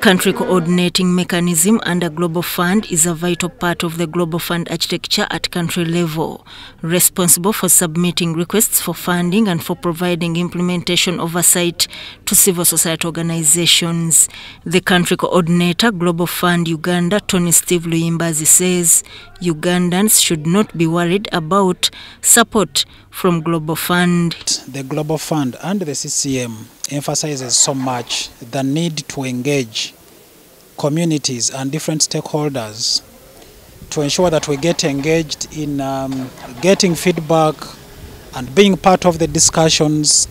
country coordinating mechanism under Global Fund is a vital part of the Global Fund architecture at country level, responsible for submitting requests for funding and for providing implementation oversight to civil society organizations. The country coordinator, Global Fund Uganda, Tonnie Stieve Luyimbazi, says Ugandans should not be worried about support from Global Fund. The Global Fund and the CCM emphasizes so much the need to engage communities and different stakeholders to ensure that we get engaged in getting feedback and being part of the discussions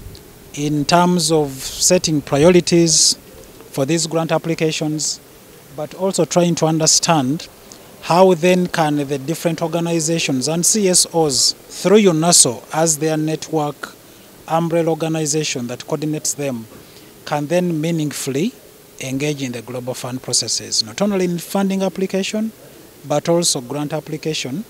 in terms of setting priorities for these grant applications, but also trying to understand how then can the different organizations and CSOs through UNASO as their network umbrella organization that coordinates them can then meaningfully engage in the Global Fund processes, not only in funding application, but also grant application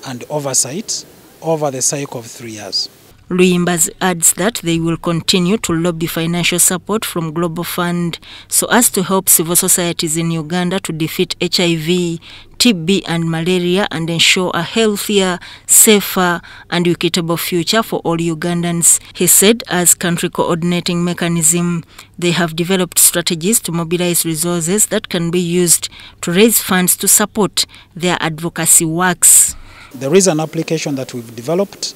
and oversight over the cycle of 3 years. Luyimbazi adds that they will continue to lobby financial support from Global Fund so as to help civil societies in Uganda to defeat HIV, TB and malaria and ensure a healthier, safer and equitable future for all Ugandans. He said as country coordinating mechanism, they have developed strategies to mobilize resources that can be used to raise funds to support their advocacy works. There is an application that we've developed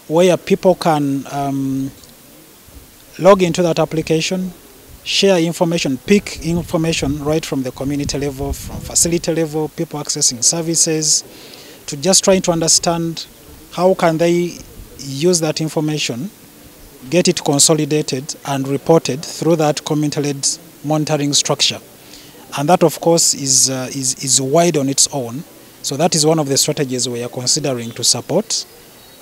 where people can log into that application, share information, pick information right from the community level, from facility level, people accessing services, to just trying to understand how can they use that information, get it consolidated and reported through that community-led monitoring structure. And that, of course, is wide on its own. So that is one of the strategies we are considering to support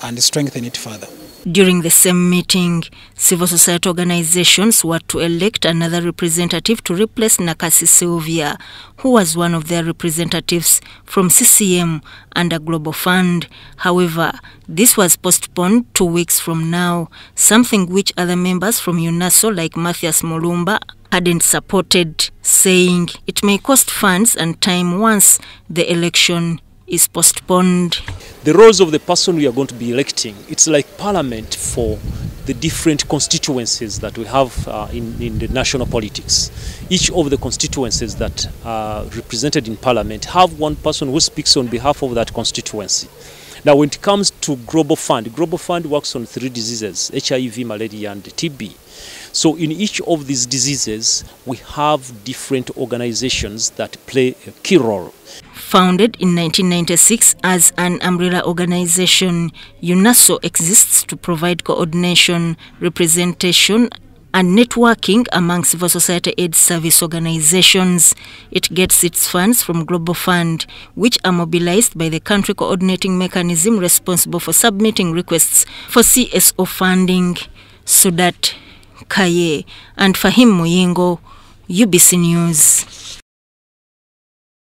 and strengthen it further. During the same meeting, civil society organizations were to elect another representative to replace Nakasi Sylvia, who was one of their representatives from CCM under Global Fund. However, this was postponed 2 weeks from now, something which other members from UNASO like Matthias Mulumba hadn't supported, saying it may cost funds and time once the election is postponed. The roles of the person we are going to be electing, it's like parliament for the different constituencies that we have in the national politics. Each of the constituencies that are represented in parliament have one person who speaks on behalf of that constituency. Now, when it comes to Global Fund works on 3 diseases, HIV, malaria, and TB. So in each of these diseases, we have different organizations that play a key role. Founded in 1996 as an umbrella organization, UNASO exists to provide coordination, representation, and networking among civil society aid service organizations. It gets its funds from Global Fund, which are mobilized by the country coordinating mechanism responsible for submitting requests for CSO funding. Sudat Kaye and Fahim Muyingo, UBC News.